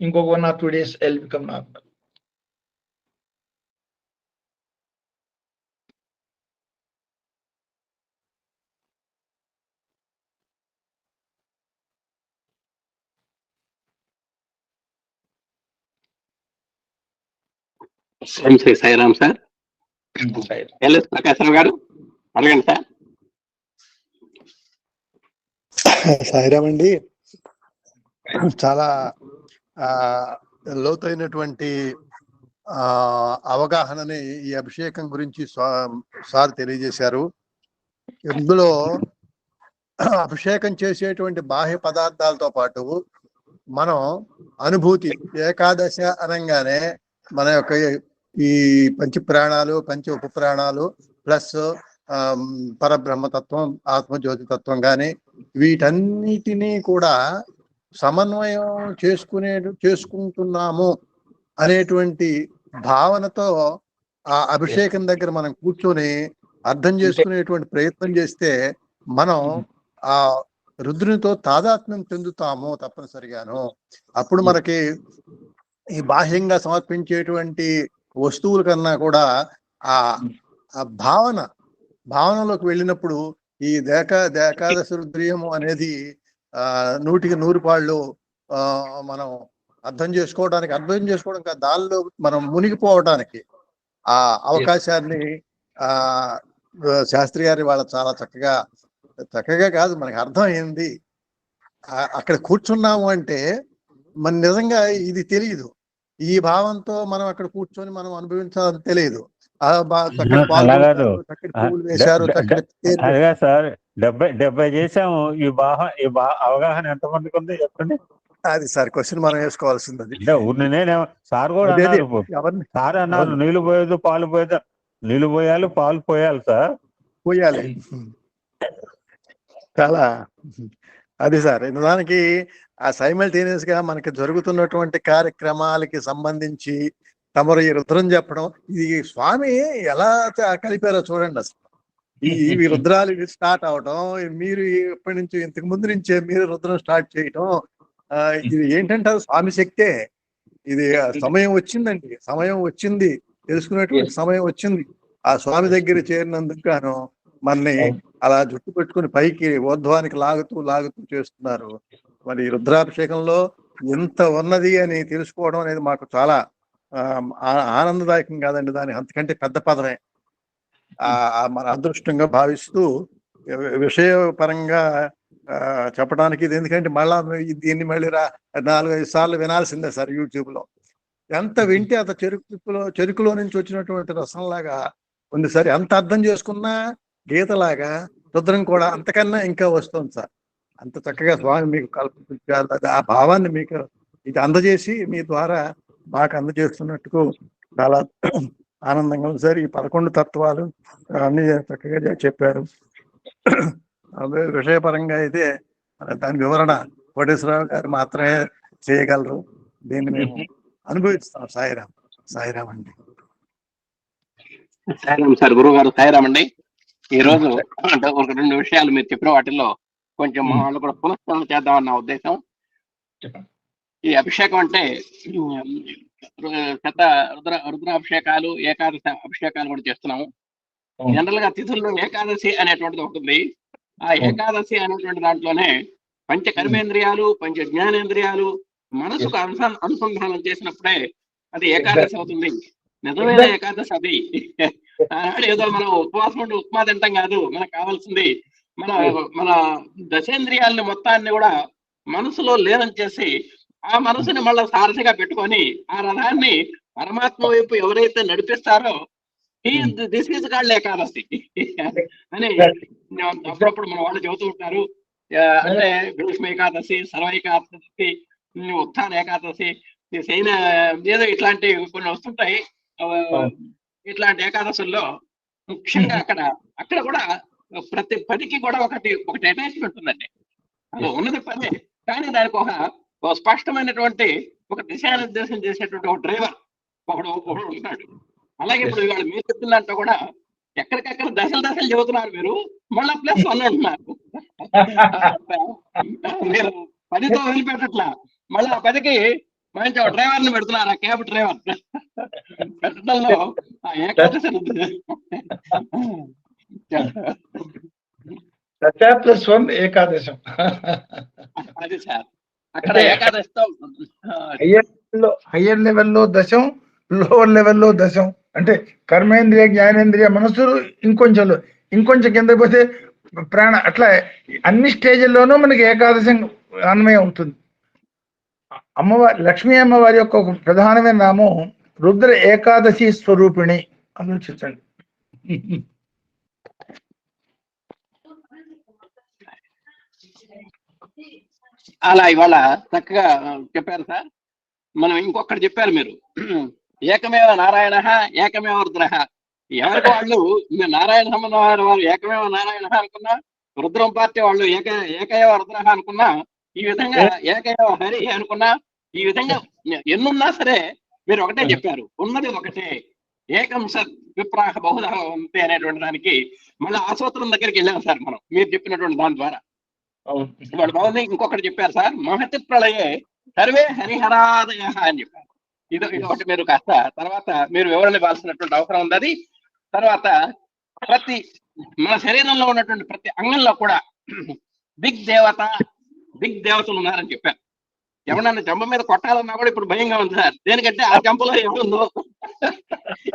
ఇంకొక 1 or 2 days I'll become normal. Shri Sairam sir. L S Prakasarao గారు అడగండి సార్. సాయిరామ్ అండి. చాలా లోతైనటువంటి అవగాహనని ఈ అభిషేకం గురించి సార్ తెలియజేశారు. ఇందులో అభిషేకం చేసేటువంటి బాహ్య పదార్థాలతో పాటు మనం అనుభూతి ఏకాదశ అనగానే మన యొక్క ఈ పంచ ప్రాణాలు పంచ ఉప ప్రాణాలు ప్లస్ పరబ్రహ్మతత్వం ఆత్మజ్యోతి తత్వం కానీ వీటన్నిటినీ కూడా సమన్వయం చేసుకుంటున్నాము అనేటువంటి భావనతో ఆ అభిషేకం దగ్గర మనం కూర్చొని అర్థం చేసుకునేటువంటి ప్రయత్నం చేస్తే మనం ఆ రుద్రునితో తాదాత్మ్యం చెందుతాము తప్పనిసరిగాను. అప్పుడు మనకి ఈ బాహ్యంగా సమర్పించేటువంటి వస్తువుల కన్నా కూడా ఆ భావనలోకి వెళ్ళినప్పుడు ఈ ఏకాదశ రుద్రియము అనేది 100కి 100 పాళ్ళు మనం అర్థం చేసుకోవడం కాదు, దానిలో మనం మునిగిపోవడానికి ఆ అవకాశాన్ని శాస్త్రి గారి వాళ్ళ చాలా చక్కగా కాదు మనకి అర్థం అయింది. అక్కడ కూర్చున్నాము అంటే మన నిజంగా ఇది తెలియదు. ఈ భావంతో మనం అక్కడ కూర్చొని మనం అనుభవించాలని తెలియదు. సార్ 70 చేసాము. ఈ అవగాహన ఎంతమందికి ఉంది చెప్పండి. అది సార్ క్వశ్చన్ మనం వేసుకోవాల్సింది. సార్ కూడా అన్నారు, సార్ అన్నారు నీళ్లు పోయేది పాలు పోయేది, నీళ్లు పోయాలి పాలు పోయాలి సార్ పోయాలి. చాలా అది సార్ దానికి ఆ సైమల్టేనియస్ గా మనకి జరుగుతున్నటువంటి కార్యక్రమాలకి సంబంధించి తమరు ఈ రుద్రం చెప్పడం, ఇది స్వామి ఎలా కలిపారో చూడండి. అసలు ఈ రుద్రాలు స్టార్ట్ అవడం, మీరు ఎప్పటి నుంచి ఇంతకు ముందు నుంచే మీరు రుద్రం స్టార్ట్ చేయటం, ఇది ఏంటంటే స్వామి శక్తే. ఇది సమయం వచ్చిందండి, సమయం వచ్చింది, తెలుసుకునేటువంటి సమయం వచ్చింది. ఆ స్వామి దగ్గర చేరినందుకు గాను మనని అలా జుట్టు పెట్టుకుని పైకి ఊర్ధ్వానికి లాగుతూ చేస్తున్నారు. మరి రుద్రాభిషేకంలో ఎంత ఉన్నది అని తెలుసుకోవడం అనేది మాకు చాలా ఆనందదాయకం కాదండి, దాని అంతకంటే పెద్ద పదమే. మన అదృష్టంగా భావిస్తూ విషయపరంగా చెప్పడానికి ఇది ఎందుకంటే మళ్ళా దీన్ని మళ్ళీ 4-5 సార్లు వినాల్సిందే సార్. యూట్యూబ్ లో ఎంత వింటే అంత చెరుకులో నుంచి వచ్చినటువంటి రసంలాగా ఉంది సార్. ఎంత అర్థం చేసుకున్నా గీతలాగా రుద్రం కూడా అంతకన్నా ఇంకా వస్తుంది సార్. అంత చక్కగా స్వామి మీకు కల్పించారు. ఆ భావాన్ని మీకు ఇది అందజేసి మీ ద్వారా మాకు అందజేస్తున్నట్టుకు చాలా ఆనందంగా ఉంది సార్. ఈ 11 తత్వాలు అన్ని చక్కగా చెప్పారు. విషయపరంగా అయితే దాని వివరణ కోటేశ్వరరావు గారు మాత్రమే చేయగలరు. దీన్ని మేము అనుభవిస్తాం. సాయిరామ్ అండి. సాయిరామ్ సార్. గురువు గారు సాయిరామ్ అండి. ఈ రోజు అంటే 1-2 విషయాలు మీరు చెప్పిన వాటిల్లో కొంచెం మా వాళ్ళు కూడా పునఃస్థానం చేద్దామన్న ఉద్దేశం. ఈ అభిషేకం అంటే రుద్రాభిషేకాలు, ఏకాదశి అభిషేకాలు కూడా చేస్తున్నాము. జనరల్ గా తిథుల్లో ఏకాదశి అనేటువంటిది ఉంటుంది. ఆ ఏకాదశి అనేటువంటి దాంట్లోనే పంచ కర్మేంద్రియాలు, పంచ జ్ఞానేంద్రియాలు మనసుకు అనుసంధానం చేసినప్పుడే అది ఏకాదశి అవుతుంది. నిజమైన ఏకాదశి అది. ఏదో మనం ఉపవాసం ఉండి ఉప్మా తింటాం కాదు. మనకు కావాల్సింది మన దశేంద్రియాలని మొత్తాన్ని కూడా మనసులో లీనం చేసి ఆ మనసుని మళ్ళీ సారథిగా పెట్టుకొని ఆ రథాన్ని పరమాత్మ వైపు ఎవరైతే నడిపిస్తారో దిస్ ఈజ్ కాల్డ్ ఏకాదశి అని అప్పుడప్పుడు మన వాళ్ళు చెబుతూ ఉంటారు. అంటే భీష్మ ఏకాదశి, సర్వ ఏకాదశి, ఉత్థాన ఏకాదశి, శయన ఏదో ఇట్లాంటివి కొన్ని వస్తుంటాయి. ఇట్లాంటి ఏకాదశుల్లో ముఖ్యంగా అక్కడ కూడా ప్రతి పనికి కూడా ఒకటి అటాచ్మెంట్ ఉందండి. అది ఉన్నది పని, కానీ దానికి ఒక స్పష్టమైనటువంటి ఒక దిశానిర్దేశం చేసేటువంటి ఒక డ్రైవర్ ఒకడు ఉన్నాడు. అలాగే ఇప్పుడు ఇవాళ మీరు చెప్పిన దాంట్లో కూడా ఎక్కడికక్కడ దశలు చెబుతున్నారు మీరు, మళ్ళా +1 అంటున్నారు. మీరు 10తో వదిలిపెట్టట్లా, మళ్ళీ ఆ 10కి మంచి డ్రైవర్ ని పెడుతున్నారు, ఆ క్యాబ్ డ్రైవర్ పెట్టడంలో ఏకాదశి +1 ఏకాదశం. అది సార్ అక్కడ ఏకాదశితో హయ్యర్ లెవెల్లో దశం, లోవర్ లెవెల్లో దశం. అంటే కర్మేంద్రియ, జ్ఞానేంద్రియ, మనస్సులు ఇంకొంచెం కింద పోతే ప్రాణ, అట్లా అన్ని స్టేజ్ల్లోనూ మనకి ఏకాదశం అన్వయం అవుతుంది. అమ్మవారి, లక్ష్మీ అమ్మవారి యొక్క ఒక ప్రధానమైన నామం రుద్ర ఏకాదశి స్వరూపిణి. ఆలోచించండి. అలా ఇవాళ చక్కగా చెప్పారు సార్. మనం ఇంకొకటి చెప్పారు మీరు, ఏకమేవ నారాయణ ఏకమేవ రుద్ర. ఎవరికి వాళ్ళు నారాయణ సంబంధం వారు ఏకమేవ నారాయణ అనుకున్నా, రుద్రం పార్టీ వాళ్ళు ఏకైవ రుద్ర అనుకున్నా, ఈ విధంగా ఏకైవ హరి అనుకున్నా, ఈ విధంగా ఎన్నున్నా సరే మీరు ఒకటే చెప్పారు, ఉన్నది ఒకటే, ఏకం సత్ విప్రాహ బహుధా అంతే అనేటువంటి దానికి మళ్ళీ ఆ సూత్రం దగ్గరికి వెళ్ళాం సార్ మనం, మీరు చెప్పినటువంటి దాని ద్వారా. వాళ్ళు బాగుంది. ఇంకొకటి చెప్పారు సార్, మహతి ప్రళయే సర్వే హరిహరాదయ అని చెప్పారు. ఇది ఒకటి మీరు కాస్త తర్వాత మీరు వివరణ ఇవ్వాల్సినటువంటి అవసరం ఉంది. అది తర్వాత ప్రతి మన శరీరంలో ఉన్నటువంటి ప్రతి అంగంలో కూడా దిగ్ దేవతలు ఉన్నారని చెప్పారు. ఎవరన్నా చెంప మీద కొట్టాలన్నా కూడా ఇప్పుడు భయంగా ఉంది సార్. దేనికంటే ఆ చెంపలో ఎవరుందో,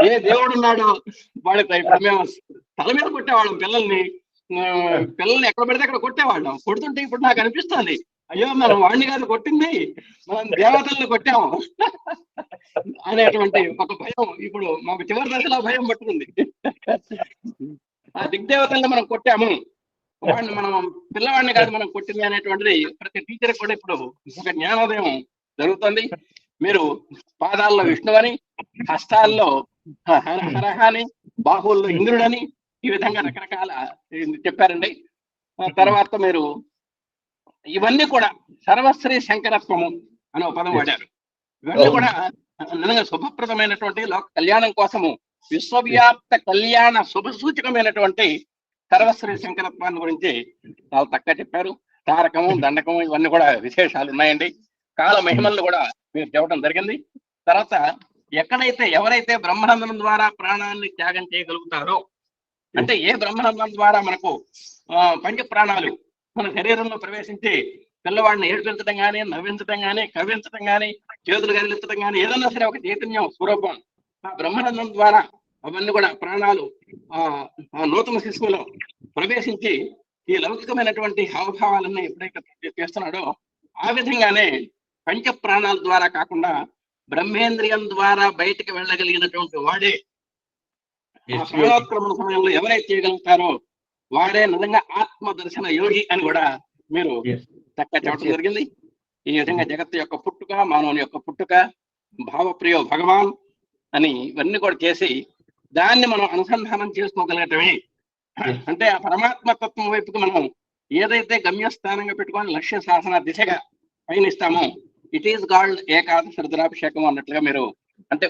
ఏ దేవుడు ఉన్నాడో వాళ్ళకి. ఇప్పుడు మేము తల మీద కొట్టేవాళ్ళం పిల్లల్ని ఎక్కడ పడితే అక్కడ కొట్టేవాళ్ళం. కొడుతుంటే ఇప్పుడు నాకు అనిపిస్తుంది, అయ్యో మనం వాడిని కాదు కొట్టింది, మనం దేవతల్ని కొట్టాము అనేటువంటి ఒక భయం ఇప్పుడు మాకు చివరి దశలో భయం పట్టుకుంది. ఆ దిగ్దేవతల్ని మనం కొట్టాము, వాడిని మనం పిల్లవాడిని కాదు మనం కొట్టింది అనేటువంటిది ప్రతి టీచర్ కూడా ఇప్పుడు ఒక జ్ఞానోదయం జరుగుతుంది. మీరు పాదాల్లో విష్ణువని, హస్తాల్లో హరహని, బాహువుల్లో ఇంద్రుడని, ఈ విధంగా రకరకాల చెప్పారండి. తర్వాత మీరు ఇవన్నీ కూడా సర్వశ్రీ శంకరత్వము అనే ఒక పదం వాడారు. ఇవన్నీ కూడా నిజంగా శుభప్రదమైనటువంటి లోక కళ్యాణం కోసము విశ్వవ్యాప్త కళ్యాణ శుభ సూచకమైనటువంటి సర్వశ్రీ శంకరత్వాన్ని గురించి చాలా తక్కువ చెప్పారు. తారకము, దండకము ఇవన్నీ కూడా విశేషాలు ఉన్నాయండి. కాల మహిమలను కూడా మీరు చెప్పడం జరిగింది. తర్వాత ఎవరైతే బ్రహ్మానందం ద్వారా ప్రాణాన్ని త్యాగం చేయగలుగుతారో, అంటే ఏ బ్రహ్మానందం ద్వారా మనకు పంచ ప్రాణాలు మన శరీరంలో ప్రవేశించి పిల్లవాడిని ఏడ్పించడం కానీ, నవ్వించడం కానీ, కవ్వించడం కానీ, చేతులు గదిలించడం కానీ, ఏదన్నా సరే ఒక చైతన్యం స్వరూపం ఆ బ్రహ్మానందం ద్వారా అవన్నీ కూడా ప్రాణాలు ఆ నూతన శిశువులో ప్రవేశించి ఈ లౌకికమైనటువంటి హావభావాలన్నీ ఎప్పుడైతే చేస్తున్నాడో, ఆ విధంగానే పంచ ప్రాణాల ద్వారా కాకుండా బ్రహ్మేంద్రియం ద్వారా బయటకు వెళ్ళగలిగినటువంటి వాడే ప్రాణోత్క్రమణ సమయంలో ఎవరైతే చేయగలుగుతారో వాడే నిజంగా ఆత్మ దర్శన యోగి అని కూడా మీరు చక్కగా చెప్పడం జరిగింది. ఈ విధంగా జగత్తు యొక్క పుట్టుక, మానవుని యొక్క పుట్టుక, భావప్రియో భగవాన్ అని ఇవన్నీ కూడా చేసి దాన్ని మనం అనుసంధానం చేసుకోగలగటమే. అంటే ఆ పరమాత్మ తత్వం వైపుకి మనం ఏదైతే గమ్యస్థానంగా పెట్టుకొని లక్ష్య శాసన దిశగా పయనిస్తామో, ఇట్ ఈస్ కాల్డ్ ఏకాదశి రుద్రాభిషేకం అన్నట్లుగా మీరు, అంటే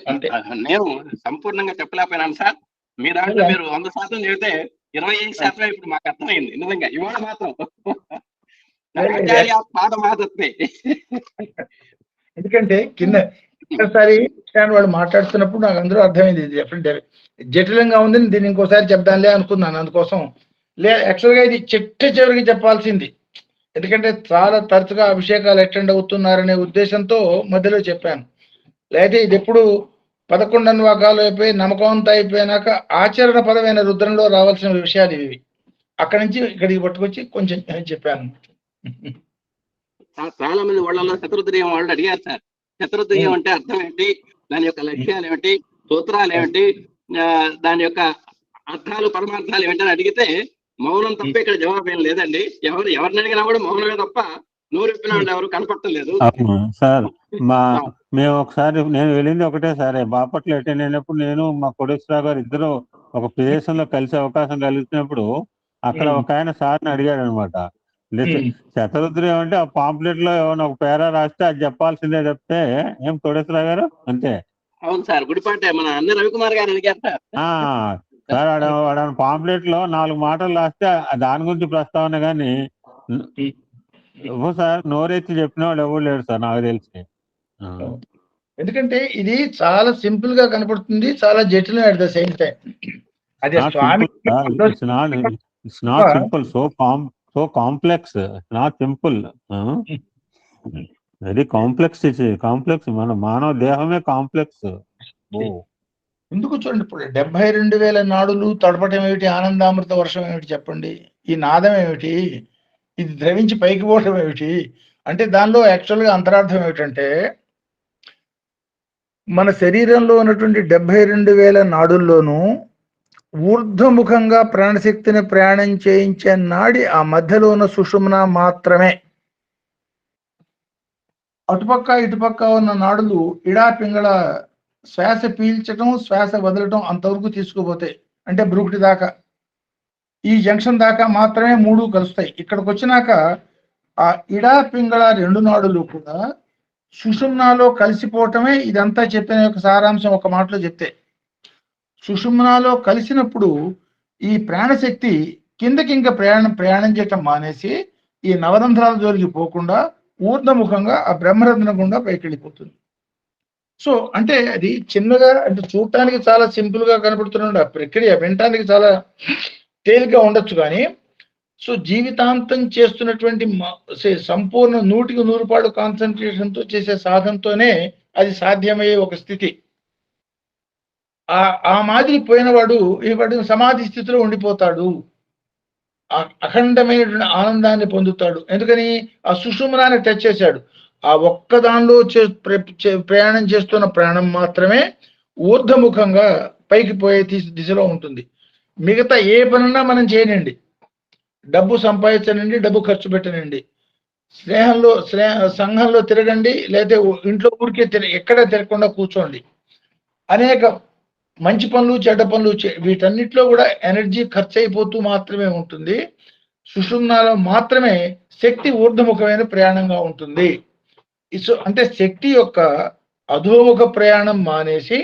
నేను సంపూర్ణంగా చెప్పలేకపోయినాను సార్. మీ దాంట్లో మీరు 100% చెబితే 25% ఇప్పుడు మాకు అర్థమైంది. నిజంగా ఇవాళ మాత్రం ఎందుకంటే కిందసారి వాళ్ళు మాట్లాడుతున్నప్పుడు నాకు అందరూ అర్థమైంది, ఇది జటిలంగా ఉంది, దీన్ని ఇంకోసారి చెప్దాంలే అనుకున్నాను. అందుకోసం యాక్చువల్ గా ఇది చివరికి చెప్పాల్సింది. ఎందుకంటే చాలా తరచుగా అభిషేకాలు అటెండ్ అవుతున్నారనే ఉద్దేశంతో మధ్యలో చెప్పాను. లేకపోతే ఇది ఎప్పుడు 11 అనువాకాలు అయిపోయి నమ్మకంతో అయిపోయినాక ఆచరణ పదమైన రుద్రంలో రావాల్సిన విషయాలు ఇవి. అక్కడి నుంచి ఇక్కడికి పట్టుకొచ్చి కొంచెం చెప్పాను. చాలా మంది వాళ్ళలో చతురుద్రియం వాళ్ళు అడిగారు సార్, చతురుద్రియం అంటే అర్థం ఏంటి, దాని యొక్క లక్ష్యాలు ఏమిటి, సూత్రాలు ఏమిటి, దాని యొక్క అర్థాలు పరమార్థాలు ఏమిటని అడిగితే మౌనం తప్ప ఇక్కడ జవాబు ఏం లేదండి. ఎవరిని అడిగినా కూడా మౌనమే తప్ప నోరెప్పిన వాళ్ళు ఎవరు కనపడలేదు సార్. మేము ఒకసారి నేను వెళ్ళింది ఒకటే సార్, బాపట్ల అటెండ్ అయినప్పుడు నేను మా కోటేశ్వరరావు గారు ఇద్దరు ఒక ప్రదేశంలో కలిసే అవకాశం కలిగినప్పుడు అక్కడ ఒక ఆయన సార్ని అడిగాడు అనమాట, శతరుద్రం అంటే ఆ పాంప్లెట్ లో ఏమైనా ఒక పేరా రాస్తే అది చెప్పాల్సిందే చెప్తే ఏం కోటేశ్వరరావు గారు అంతే. అవును సార్, గుడిపాటే మన అన్న రవికుమార్ గారు అడిగారు సార్. సార్ వాడు పాంప్లెట్ లో 4 మాటలు రాస్తే దాని గురించి ప్రస్తావన కానీ సార్ నోరెత్తి చెప్పిన వాడు ఎవరు లేడు సార్ నాకు తెలిసి. ఎందుకంటే ఇది చాలా సింపుల్ గా కనపడుతుంది, చాలా జటిలం అట్ ద సేమ్ టైం. అదే స్వామి it's not simple, so complex, not simple, very complex. Complex, మన మానవ దేహమే కాంప్లెక్స్. ఎందుకు చూడండి, ఇప్పుడు 72,000 నాడులు తడపటం ఏమిటి, ఆనందామృత వర్షం ఏమిటి చెప్పండి, ఈ నాదం ఏమిటి, ఇది ద్రవించి పైకి పోవటం ఏమిటి అంటే దానిలో యాక్చువల్గా అంతరార్థం ఏమిటంటే మన శరీరంలో ఉన్నటువంటి 72,000 నాడుల్లోనూ ఊర్ధ్వముఖంగా ప్రాణశక్తిని ప్రయాణం చేయించే నాడి ఆ మధ్యలో ఉన్న సుషుమ్న మాత్రమే. అటుపక్క ఇటుపక్క ఉన్న నాడులు ఇడా పింగళ శ్వాస పీల్చటం శ్వాస వదలటం అంతవరకు తీసుకుపోతాయి, అంటే బ్రూకుటి దాకా, ఈ జంక్షన్ దాకా మాత్రమే 3 కలుస్తాయి. ఇక్కడికి వచ్చినాక ఆ ఇడా పింగళ 2 నాడులు కూడా సుషుమ్నాలో కలిసిపోవటమే ఇదంతా చెప్పిన యొక్క సారాంశం ఒక మాటలో చెప్తే. సుషుమ్నాలో కలిసినప్పుడు ఈ ప్రాణశక్తి కిందకి ఇంకా ప్రయాణం చేయటం మానేసి ఈ నవరంధ్రాల జోలికి పోకుండా ఊర్ధముఖంగా ఆ బ్రహ్మరంధ్రం గుండా పైకి వెళ్ళిపోతుంది. సో అంటే అది చిన్నగా, అంటే చూడటానికి చాలా సింపుల్ గా కనపడుతున్న ప్రక్రియ వినటానికి చాలా తేలిగ్గా ఉండొచ్చు, కానీ సో జీవితాంతం చేస్తున్నటువంటి సంపూర్ణ 100కి 100 కాన్సన్ట్రేషన్తో చేసే సాధనతోనే అది సాధ్యమయ్యే ఒక స్థితి. ఆ మాదిరి పోయినవాడు వాడు సమాధి స్థితిలో ఉండిపోతాడు, అఖండమైనటువంటి ఆనందాన్ని పొందుతాడు. ఎందుకని ఆ సుషుమ్నాన్ని టచ్ చేశాడు. ఆ ఒక్క దానిలో ప్రయాణం చేస్తున్న ప్రాణం మాత్రమే ఊర్ధముఖంగా పైకి పోయే దిశలో ఉంటుంది. మిగతా ఏ పనున్నా మనం చేయనండి, డబ్బు సంపాదించనండి, డబ్బు ఖర్చు పెట్టనండి, సంఘంలో తిరగండి, లేదా ఇంట్లో ఊరికే ఎక్కడ తిరగకుండా కూర్చోండి, అనేక మంచి పనులు చెడ్డ పనులు వీటన్నిటిలో కూడా ఎనర్జీ ఖర్చు అయిపోతూ మాత్రమే ఉంటుంది. సుషుమ్నాలో మాత్రమే శక్తి ఊర్ధముఖమైన ప్రయాణంగా ఉంటుంది. అంటే శక్తి యొక్క అధోముఖ ప్రయాణం మానేసి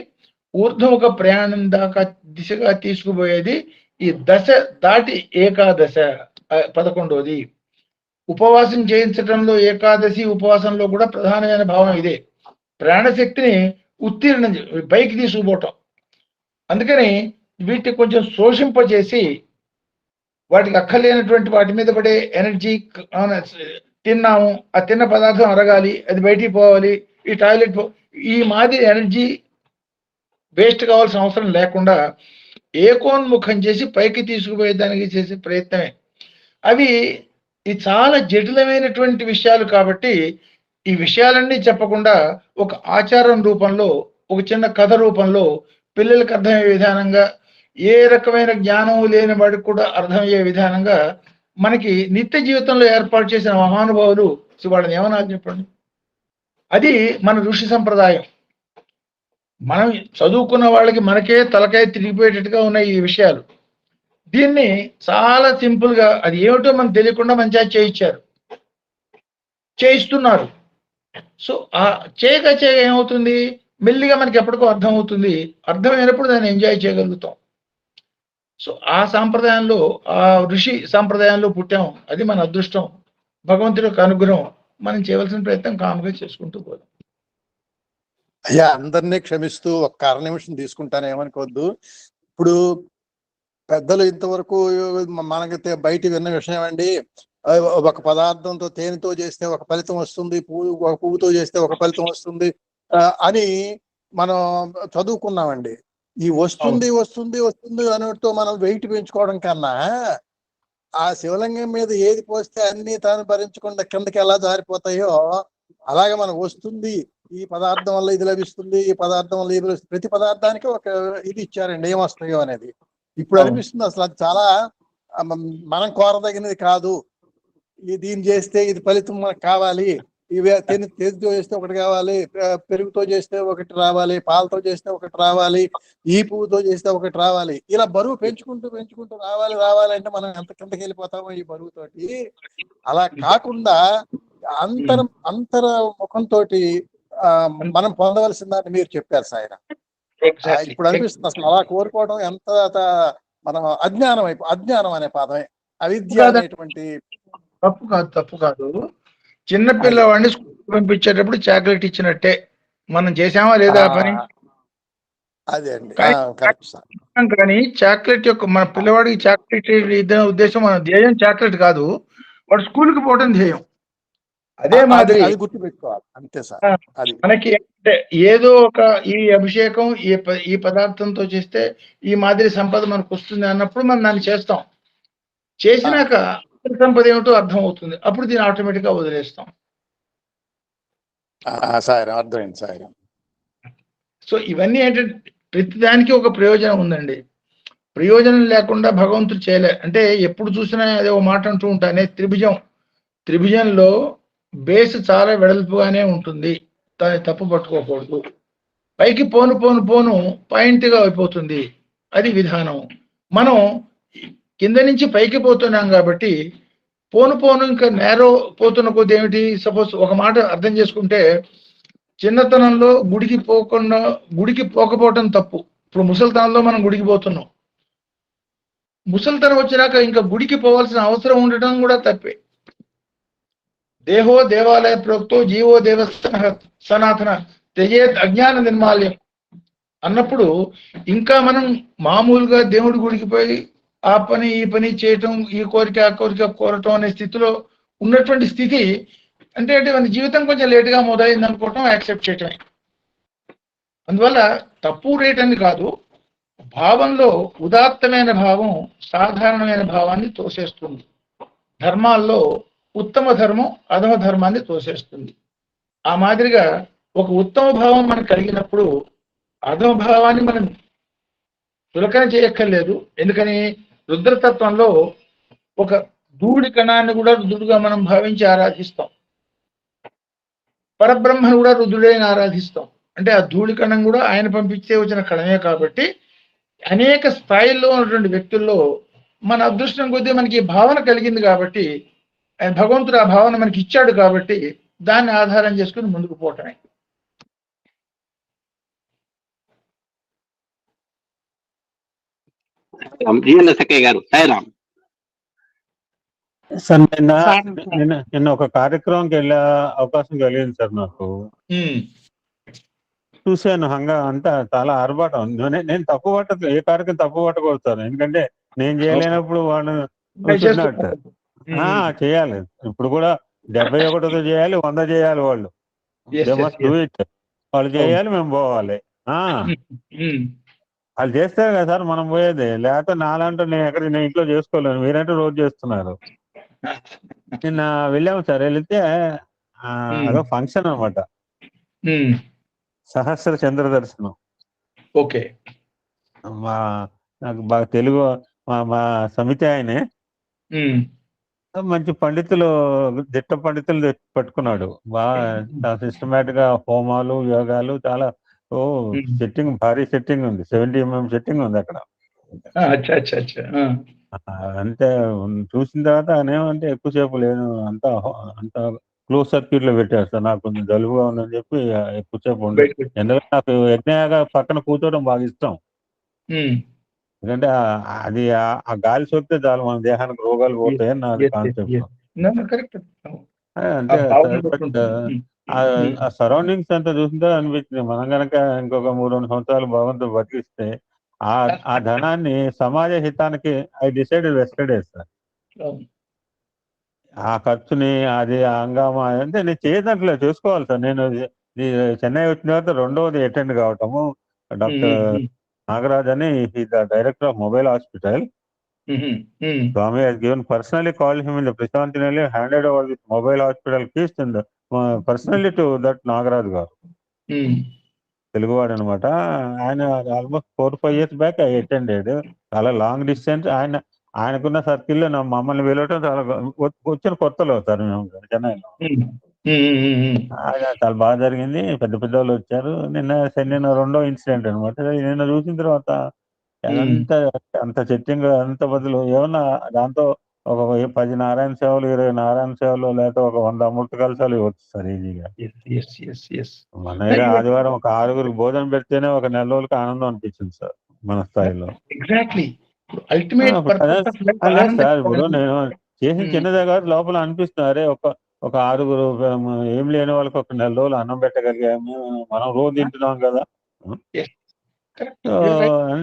ఊర్ధముఖ ప్రయాణం దాకా దిశగా తీసుకుపోయేది ఈ దశ దాటి ఏకాదశ 11వది. ఉపవాసం చేయించడంలో ఏకాదశి ఉపవాసంలో కూడా ప్రధానమైన భావం ఇదే, ప్రాణశక్తిని ఉత్తీర్ణం పైకి తీసుకుపోవటం. అందుకని వీటిని కొంచెం శోషింపజేసి వాటికి అక్కర్లేనటువంటి వాటి మీద పడే ఎనర్జీ, తిన్నాము ఆ తిన్న పదార్థం అరగాలి, అది బయటికి పోవాలి, ఈ టాయిలెట్ ఈ మాదిరి ఎనర్జీ వేస్ట్ కావాల్సిన అవసరం లేకుండా ఏకోన్ముఖం చేసి పైకి తీసుకుపోయేదానికి చేసే ప్రయత్నమే. అవి ఇది చాలా జటిలమైనటువంటి విషయాలు కాబట్టి ఈ విషయాలన్నీ చెప్పకుండా ఒక ఆచారం రూపంలో, ఒక చిన్న కథ రూపంలో పిల్లలకు అర్థమయ్యే విధానంగా, ఏ రకమైన జ్ఞానం లేని వాడికి కూడా అర్థమయ్యే విధానంగా మనకి నిత్య జీవితంలో ఏర్పాటు చేసిన మహానుభావులు వాళ్ళని ఏమన్నా చెప్పండి. అది మన ఋషి సంప్రదాయం. మనం చదువుకున్న వాళ్ళకి మనకే తలకాయ తిరిగిపోయేటట్టుగా ఉన్నాయి ఈ విషయాలు. దీన్ని చాలా సింపుల్ గా, అది ఏమిటో మనకు తెలియకుండా మంచిగా చేయిస్తున్నారు. సో ఆ చేయగా ఏమవుతుంది, మెల్లిగా మనకి ఎప్పటికో అర్థం అవుతుంది, అర్థమైనప్పుడు దాన్ని ఎంజాయ్ చేయగలుగుతాం. సో ఆ సాంప్రదాయంలో, ఆ ఋషి సాంప్రదాయంలో పుట్టాం, అది మన అదృష్టం, భగవంతుడి యొక్క అనుగ్రహం. మనం చేయవలసిన ప్రయత్నం కామ్గా చేసుకుంటూ పోదాం. అయ్యా, అందరినీ క్షమిస్తూ ఒక్క 1/2 నిమిషం తీసుకుంటాను, ఏమనుకోవద్దు. ఇప్పుడు పెద్దలు ఇంతవరకు మనకి బయట విన్న విషయం అండి, ఒక పదార్థంతో తేనెతో చేస్తే ఒక ఫలితం వస్తుంది, పువ్వుతో చేస్తే ఒక ఫలితం వస్తుంది అని మనం చదువుకున్నామండి. ఈ వస్తుంది వస్తుంది వస్తుంది అనేటితో మనం వెయిట్ పెంచుకోవడం కన్నా ఆ శివలింగం మీద ఏది పోస్తే అన్ని తాను భరించకుండా కిందకి ఎలా జారిపోతాయో అలాగే మనకు వస్తుంది, ఈ పదార్థం వల్ల ఇది లభిస్తుంది, ఈ పదార్థం వల్ల ఇది లభిస్తుంది, ప్రతి పదార్థానికి ఒక ఇది ఇచ్చారండి ఏమొస్తాయో అనేది. ఇప్పుడు అనిపిస్తుంది అసలు అది చాలా మనం కోరదగినది కాదు, దీన్ని చేస్తే ఇది ఫలితం మనకు కావాలి, ఇవి తేనెతో చేస్తే ఒకటి కావాలి, పెరుగుతో చేస్తే ఒకటి రావాలి, పాలతో చేస్తే ఒకటి రావాలి, ఈ పువ్వుతో చేస్తే ఒకటి రావాలి, ఇలా బరువు పెంచుకుంటూ పెంచుకుంటూ రావాలి అంటే మనం ఎంత కిందకి వెళ్ళిపోతామో ఈ బరువుతోటి. అలా కాకుండా అంతర ముఖంతో మనం పొందవలసిందని మీరు చెప్పారు సార్. ఇప్పుడు అనిపిస్తుంది అసలు అలా కోరుకోవడం ఎంత మనం అజ్ఞానం అనే పదమే, అవిద్య అనేటువంటి. తప్పు కాదు. చిన్న పిల్లవాడిని స్కూల్ పంపించేటప్పుడు చాక్లెట్ ఇచ్చినట్టే మనం చేసామా లేదా ఆ పని? అదే అండి, కరెక్ట్ సార్. కానీ చాక్లెట్ యొక్క మన పిల్లవాడికి చాక్లెట్ ఇద్దరు ఉద్దేశం, మన ధ్యేయం చాక్లెట్ కాదు, వాడు స్కూల్కి పోవడం ధ్యేయం. అదే మాదిరి అది గుర్తుపెట్టుకోవాలి అంతే సార్. అది మనకి ఏదో ఒక ఈ అభిషేకం ఈ పదార్థంతో చేస్తే ఈ మాదిరి సంపద మనకు వస్తుంది అన్నప్పుడు మనం దాన్ని చేస్తాం. చేసినాక సంపద ఏమిటో అర్థం అవుతుంది, అప్పుడు దీన్ని ఆటోమేటిక్ గా వదిలేస్తాం. సార్ అర్థమైంది సార్. సో ఇవన్నీ ఏంటంటే ప్రతిదానికి ఒక ప్రయోజనం ఉందండి. ప్రయోజనం లేకుండా భగవంతుడు చేయలే. అంటే ఎప్పుడు చూసినా అదే ఒక మాట అంటూ ఉంటానే, త్రిభుజంలో బేస్ చాలా వెడల్పుగానే ఉంటుంది, దాన్ని తప్పు పట్టుకోకూడదు. పైకి పోను పోను పోను పాయింట్గా అయిపోతుంది, అది విధానం. మనం కింద నుంచి పైకి పోతున్నాం కాబట్టి పోను పోను ఇంకా నేరో పోతున్న కొద్ది ఏమిటి, సపోజ్ ఒక మాట అర్థం చేసుకుంటే, చిన్నతనంలో గుడికి పోకపోవటం తప్పు. ఇప్పుడు ముసలితనంలో మనం గుడికి పోతున్నాం, ముసలితనం వచ్చినాక ఇంకా గుడికి పోవాల్సిన అవసరం ఉండటం కూడా తప్పే. దేహో దేవాలయ ప్రోక్తో జీవో దేవస్థాన సనాతన త్యజేత్ అజ్ఞాన నిర్మాల్యం అన్నప్పుడు ఇంకా మనం మామూలుగా దేవుడి గుడికి పోయి ఆ పని ఈ పని చేయటం, ఈ కోరిక ఆ కోరిక కోరటం అనే స్థితిలో ఉన్నటువంటి స్థితి అంటే మన జీవితం కొంచెం లేటుగా మొదలైంది అనుకోవటం, యాక్సెప్ట్ చేయటమే. అందువల్ల తప్పు రేట్ అని కాదు, భావంలో ఉదాత్తమైన భావం సాధారణమైన భావాన్ని తోసేస్తుంది. ధర్మాల్లో ఉత్తమ ధర్మం అధమ ధర్మాన్ని తోసేస్తుంది. ఆ మాదిరిగా ఒక ఉత్తమ భావం మనకు కలిగినప్పుడు అధమ భావాన్ని మనం చులకన చేయక్కర్లేదు. ఎందుకని రుద్రతత్వంలో ఒక ధూళి కణాన్ని కూడా రుద్రుడుగా మనం భావించి ఆరాధిస్తాం, పరబ్రహ్మను కూడా రుద్రుడైన ఆరాధిస్తాం. అంటే ఆ ధూళి కణం కూడా ఆయన పంపించే వచ్చిన కణమే కాబట్టి అనేక స్థాయిల్లో ఉన్నటువంటి వ్యక్తుల్లో మన అదృష్టం కొద్దీ మనకి భావన కలిగింది కాబట్టి, భగవంతుడు ఆ భావన మనకి ఇచ్చాడు కాబట్టి దాన్ని ఆధారం చేసుకుని ముందుకు పోవటమే. గారు సాయిరామ్ సార్, నిన్న ఒక కార్యక్రమంకి వెళ్ళే అవకాశం కలిగింది సార్ నాకు. చూశాను అంతా చాలా ఆర్భాటం. నేను తప్పు పట్టదు, ఏ కార్యక్రమం తప్పు పట్టకూడదు సార్. ఎందుకంటే నేను చేయలేనప్పుడు వాళ్ళు చేయాలి. ఇప్పుడు కూడా 71 చేయాలి, 100 చేయాలి. వాళ్ళు వాళ్ళు చేయాలి, మేము పోవాలి. వాళ్ళు చేస్తారు కదా సార్, మనం పోయేది. లేకపోతే నాలంటే నేను ఇంట్లో చేసుకోలేను, మీరంటే రోజు చేస్తున్నారు. నిన్న వెళ్ళాము సార్, వెళితే అదో ఫంక్షన్ అనమాట, సహస్ర చంద్ర దర్శనం. ఓకే. నాకు బాగా తెలుగు మా సమితి ఆయనే మంచి పండితులు, దిట్ట పండితులు పట్టుకున్నాడు. బాగా సిస్టమేటిక్ గా హోమాలు యోగాలు చాలా సెట్టింగ్, భారీ సెట్టింగ్ ఉంది. 70 mm సెట్టింగ్ ఉంది అక్కడ. అంటే చూసిన తర్వాత నేనేమంటే ఎక్కువసేపు లేను, అంత క్లోజ్ సర్క్యూట్ లో పెట్టారు సార్. నాకు కొంచెం జలుబుగా ఉందని చెప్పి ఎక్కువసేపు ఉండే. ఎందుకంటే నాకు యజ్ఞగా పక్కన కూర్చోవడం బాగా ఇష్టం. ఎందుకంటే అది ఆ గాలి సోకితే చాలు మన దేహానికి రోగాలు పోతాయని నా కాన్సెప్ట్. అంటే ఆ సరౌండింగ్స్ అంతా చూసిందో అనిపించింది, మనం కనుక ఇంకొక 3-2 సంవత్సరాలు భగవంతుడు బతికిస్తే ఆ ధనాన్ని సమాజ హితానికి ఐ డిసైడెడ్ ఎస్టర్డే సార్. ఆ ఖర్చుని అది హంగామా అంటే నేను చేయదంట్లో చూసుకోవాలి సార్. నేను చెన్నై వచ్చిన తర్వాత రెండవది అటెండ్ కావటము, డాక్టర్ నాగరాజ్ అని, the director of mobile hospital. Swami has given personally called him in the Prasantinali, handed over this mobile hospital keys and personally to that Nagaraj garu. తెలుగువాడు అనమాట ఆయన. Almost 4-5 years back I attended. చాలా long distance. ఆయనకున్న సర్కిల్లో మమ్మల్ని వెళ్ళటం చాలా వచ్చిన కొత్తలో సార్ మేము చెన్నైలో. చాలా బాగా జరిగింది, పెద్ద పెద్ద వాళ్ళు వచ్చారు. నిన్న రెండో ఇన్సిడెంట్ అనమాట. నిన్న చూసిన తర్వాత అంత సెట్టింగ్ అంత బదులు ఏమన్నా దాంతో ఒక 10 నారాయణ సేవలు, 20 నారాయణ సేవలు, లేకపోతే ఒక 100 అమృత కలశాలు ఇవ్వచ్చు సార్ ఈజీగా. మన ఏరియా ఆదివారం ఒక 6గురికి భోజనం పెడితేనే ఒక నెల రోజులకి ఆనందం అనిపించింది సార్ మన స్థాయిలో. ఎగ్జాక్ట్లీ. అల్టిమేట్ లేదు సార్, ఇప్పుడు నేను చేసిన చిన్నదే కాదు, లోపల అనిపిస్తుంది అరే ఒక 6గురు ఏం లేని వాళ్ళకి ఒక నెల రోజులు అన్నం పెట్టగలిగాము, మనం రోజు తింటున్నాం కదా.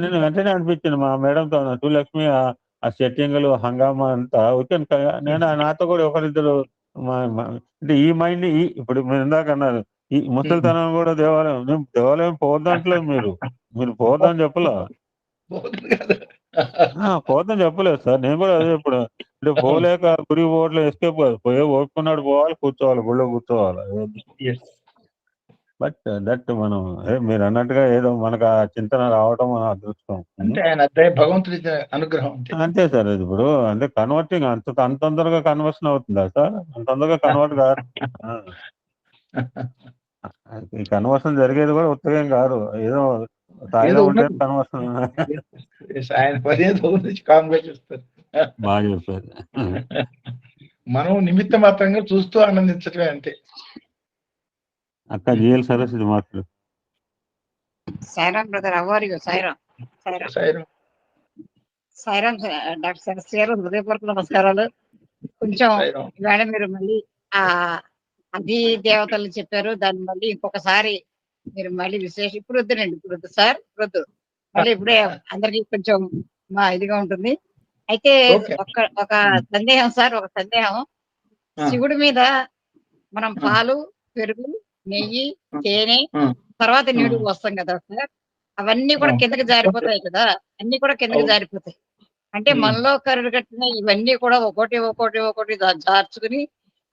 నేను వెంటనే అనిపించింది మా మేడంతో, లక్ష్మి ఆ సెట్టింగ్లు హంగామా అంతా నేను నాతో కూడా ఒకరిద్దరు అంటే ఈ మైండ్ ఇప్పుడు మీరు ఇందాక అన్నారు ఈ ముసలితనం కూడా దేవాలయం పోవద్దంటలేదు, మీరు పోవద్దని చెప్పలే, పోవద్దని చెప్పలేదు సార్. నేను కూడా అదే ఇప్పుడు అంటే పోలేక గురికి పోవట్లేదు, ఎస్కేప్ కాదు, ఓపుకున్నాడు పోవాలి, కూర్చోవాలి, గుళ్ళో కూర్చోవాలి. బట్ దట్ మనం మీరు అన్నట్టుగా ఏదో మనకు ఆ చింతన రావడం మన అదృష్టం. అంటే ఆయన భగవంతుడి అనుగ్రహం అంతే సార్. ఇది ఇప్పుడు అంటే కన్వర్టింగ్ అంత తొందరగా కన్వర్షన్ అవుతుందా సార్? అంత తొందరగా కన్వర్ట్ కాదు. ఈ కన్వర్షన్ జరిగేది కూడా ఉత్తరం కాదు, ఏదో తాయిలో ఉంటే కన్వర్షన్. ఆయన పదేదో కామ్గా చూస్తారు. బాగా చెప్పారు. మనం నిమిత్త మాత్రంగా చూస్తూ ఆనందించటమే అంతే. అక్క జిఎల్ సరస్వతి మాట్లాడు. Sairam brother, how are you? Sairam. Doctor Saraswati గారు, హృదయపూర్వక నమస్కారాలు. కొంచెం ఇవాళ మీరు మళ్ళీ అది దేవతలు చెప్పారు, దాన్ని మళ్ళీ ఇంకొకసారి మీరు మళ్ళీ ఇప్పుడు వద్దునండి, ఇప్పుడు వద్దు సార్, వద్దు మళ్ళీ ఇప్పుడే అందరికి కొంచెం మా ఇదిగా ఉంటుంది. అయితే ఒక సందేహం సార్, ఒక సందేహం. శివుడి మీద మనం పాలు, పెరుగు, నెయ్యి, తేనె, తర్వాత నీడు వస్తాం కదా సార్, అవన్నీ కూడా కిందకి జారిపోతాయి కదా, అన్ని కూడా కిందకి జారిపోతాయి. అంటే మనలో కరుడు కట్టిన ఇవన్నీ కూడా ఒకటి జార్చుకుని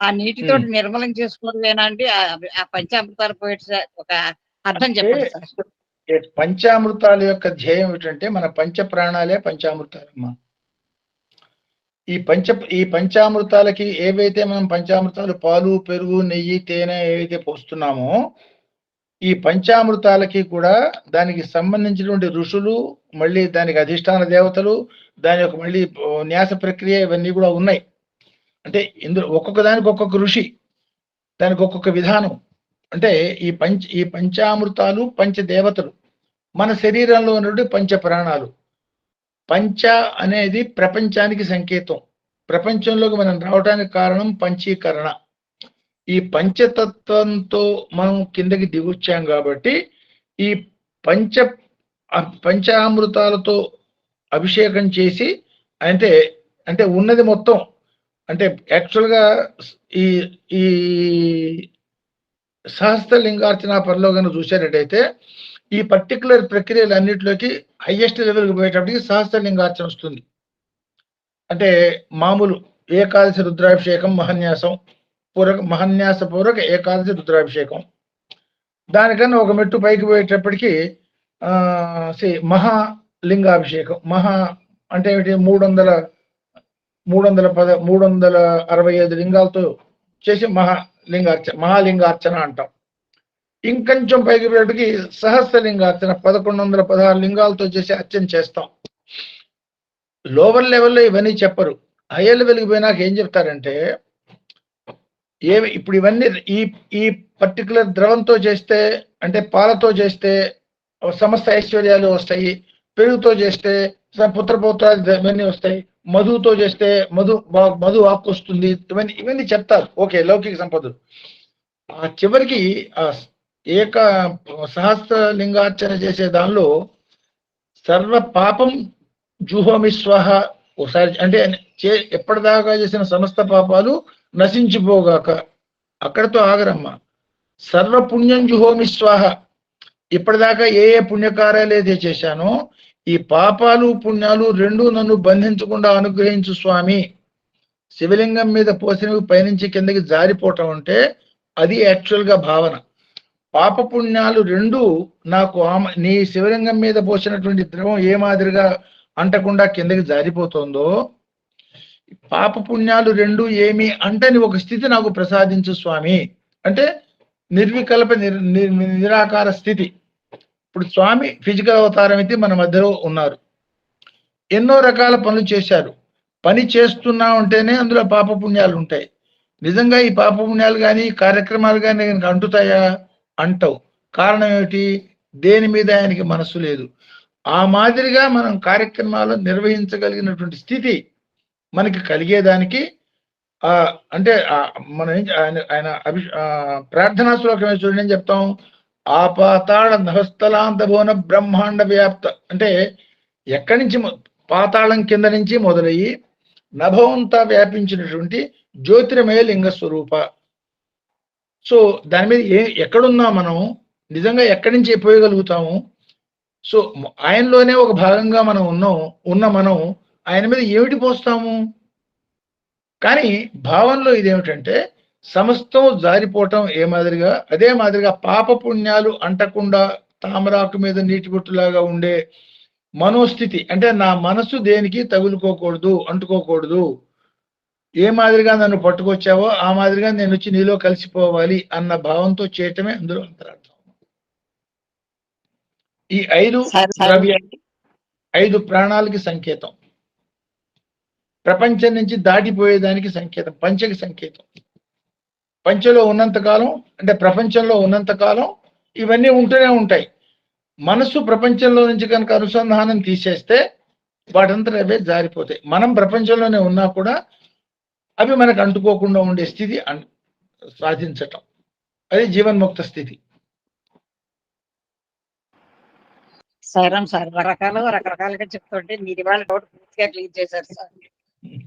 ఆ నీటితో నిర్మలం చేసుకోవడమేనా అండి ఆ పంచామృతాలు పోయే ఒక అర్థం చెప్పండి సార్. పంచామృతాల యొక్క ధ్యేయం ఏంటంటే మన పంచ ప్రాణాలే పంచామృతాలమ్మా. ఈ పంచామృతాలకి ఏవైతే మనం పంచామృతాలు పాలు, పెరుగు, నెయ్యి, తేనె ఏవైతే పోస్తున్నామో, ఈ పంచామృతాలకి కూడా దానికి సంబంధించినటువంటి ఋషులు, మళ్ళీ దానికి అధిష్టాన దేవతలు, దాని యొక్క మళ్ళీ న్యాస ప్రక్రియ ఇవన్నీ కూడా ఉన్నాయి. అంటే ఇందులో ఒక్కొక్క దానికి ఒక్కొక్క ఋషి, దానికి ఒక్కొక్క విధానం. అంటే ఈ పంచామృతాలు పంచదేవతలు, మన శరీరంలో ఉన్నటువంటి పంచ ప్రాణాలు. పంచ అనేది ప్రపంచానికి సంకేతం. ప్రపంచంలోకి మనం రావడానికి కారణం పంచీకరణ. ఈ పంచతత్వంతో మనం కిందకి దిగొచ్చాం కాబట్టి ఈ పంచామృతాలతో అభిషేకం చేసి అంటే ఉన్నది మొత్తం, అంటే యాక్చువల్గా ఈ సహస్రలింగార్చన పరిలో కనుక చూసేటట్టయితే ఈ పర్టికులర్ ప్రక్రియలు అన్నిటిలోకి హైయెస్ట్ లెవెల్కి పోయేటప్పటికి సహస్రలింగార్చన వస్తుంది. అంటే మామూలు ఏకాదశి రుద్రాభిషేకం, మహాన్యాసపూర్వక ఏకాదశి రుద్రాభిషేకం, దానికన్నా ఒక మెట్టు పైకి పోయేటప్పటికి మహాలింగాభిషేకం. అంటే ఏమిటి, 365 లింగాలతో చేసి మహాలింగార్చన అంటాం. ఇంకొంచెం పైకి పోయేటికి సహస్రలింగార్చన, 1116 లింగాలతో చేసి అర్చన చేస్తాం. లోవర్ లెవెల్లో ఇవన్నీ చెప్పరు. హైయర్ లెవెల్కి పోయినాక ఏం చెప్తారంటే, ఇప్పుడు ఇవన్నీ ఈ పర్టికులర్ ద్రవంతో చేస్తే, అంటే పాలతో చేస్తే సమస్త ఐశ్వర్యాలు వస్తాయి, పెరుగుతో చేస్తే పుత్రపౌత్రాలు ఇవన్నీ వస్తాయి, మధుతో చేస్తే మధు ఆకు వస్తుంది, ఇవన్నీ చెప్తారు. ఓకే, లౌకిక సంపదలు. ఆ చివరికి సహస్రలింగార్చన చేసే దానిలో సర్వ పాపం జుహోమి స్వాహ ఒకసారి, అంటే ఎప్పటిదాకా చేసిన సమస్త పాపాలు నశించిపోగాక, అక్కడతో ఆగరమ్మ. సర్వపుణ్యం జుహోమి స్వాహ, ఇప్పటిదాకా ఏ పుణ్యకార్యాలు అయితే చేశానో ఈ పాపాలు పుణ్యాలు రెండు నన్ను బంధించకుండా అనుగ్రహించు స్వామి. శివలింగం మీద పోసినవి పైనుంచి కిందకి జారిపోవటం అంటే అది యాక్చువల్గా భావన. పాప పుణ్యాలు రెండు నాకు నీ శివలింగం మీద పోసినటువంటి ద్రవం ఏ మాదిరిగా అంటకుండా కిందకి జారిపోతుందో, పాప పుణ్యాలు రెండు ఏమి అంటని ఒక స్థితి నాకు ప్రసాదించు స్వామి. అంటే నిర్వికల్ప నిరాకార స్థితి. ఇప్పుడు స్వామి ఫిజికల్ అవతారం అయితే మన మధ్యలో ఉన్నారు, ఎన్నో రకాల పనులు చేశారు. పని చేస్తున్నాం అంటేనే అందులో పాపపుణ్యాలు ఉంటాయి. నిజంగా ఈ పాపపుణ్యాలు కానీ కార్యక్రమాలు కానీ ఆయనకు అంటుతాయా? అంటవు. కారణం ఏమిటి? దేని మీద ఆయనకి మనస్సు లేదు. ఆ మాదిరిగా మనం కార్యక్రమాలు నిర్వహించగలిగినటువంటి స్థితి మనకి కలిగేదానికి అంటే మనం ఆయన ప్రార్థనా శ్లోకమే చూడండి, ఏం చెప్తాం? ఆపాతాళ నభస్థలాంత భువన బ్రహ్మాండ వ్యాప్త, అంటే ఎక్కడి నుంచి పాతాళం కింద నుంచి మొదలయ్యి నభవంతా వ్యాపించినటువంటి జ్యోతిర్మయ లింగ స్వరూప. సో దాని మీద ఎక్కడున్నా మనం నిజంగా ఎక్కడి నుంచి పోయగలుగుతాము? సో ఆయనలోనే ఒక భాగంగా మనం ఉన్న మనం ఆయన మీద ఏమిటి పోస్తాము? కానీ భావంలో ఇదేమిటంటే సమస్తం జారిపోవటం ఏ మాదిరిగా, అదే మాదిరిగా పాపపుణ్యాలు అంటకుండా తామరాకు మీద నీటి బొట్టులాగా ఉండే మనోస్థితి, అంటే నా మనసు దేనికి తగులుకోకూడదు, అంటుకోకూడదు, ఏ మాదిరిగా నన్ను పట్టుకొచ్చావో ఆ మాదిరిగా నేను వచ్చి నీలో కలిసిపోవాలి అన్న భావంతో చేయటమే అందులో అంతరార్థం. ఈ 5 ద్రవ్యాలు 5 ప్రాణాలకి సంకేతం, ప్రపంచం నుంచి దాటిపోయేదానికి సంకేతం, పంచకి సంకేతం. పంచలో ఉన్నంతకాలం, అంటే ప్రపంచంలో ఉన్నంతకాలం ఇవన్నీ ఉంటూనే ఉంటాయి. మనసు ప్రపంచంలో నుంచి కనుక అనుసంధానం తీసేస్తే వాటంతా అవే జారిపోతాయి. మనం ప్రపంచంలోనే ఉన్నా కూడా అవి మనకు అంటుకోకుండా ఉండే స్థితి సాధించటం, అది జీవన్ముక్త స్థితి. సాయిరాం సార్, రకరకాలుగా చెప్తుంటే మీరు ఇవాళ డౌట్ పూర్తిగా క్లియర్ చేశారు సార్.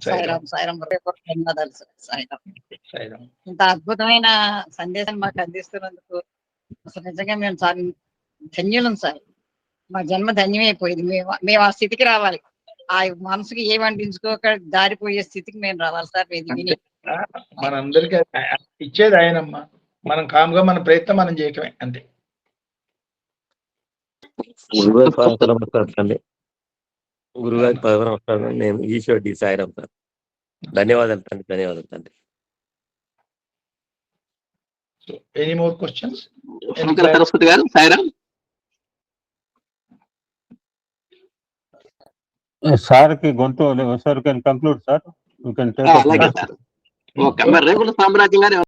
సాయిరాం ధన్యవాదాలు సార్. సాయిరాం, ఇంత అద్భుతమైన సందేశం మాకు అందిస్తున్నందుకు అసలు నిజంగా మేము సార్ ధన్యులం సార్. మా జన్మ ధన్యమైపోయింది. మేము ఆ స్థితికి రావాలి. ఆ మనసుకి ఏం అంటించుకోక దారిపోయే స్థితికి మేము రావాలి సార్. మనందరికీ ఇచ్చేది ఆయనమ్మా, మనం కామ్గా మన ప్రయత్నం మనం చేయటమే అంతే. గురుగారి పాద నమస్కారం అండి. గురుగారి పాద నమస్కారం. నేను ఈశ్వర్ డి సాయిరాం సార్. ధన్యవాదాలు తండ్రి, ధన్యవాదాలు తండ్రి. Any more questions? సరస్వతి గారు, సాయిరాం. సార్ కి గొంతు సార్ కెన్ కంక్లూడ్ సార్. అలాగే సార్. ఓకే, మరి రేగుల సామ్రాజ్యం గారు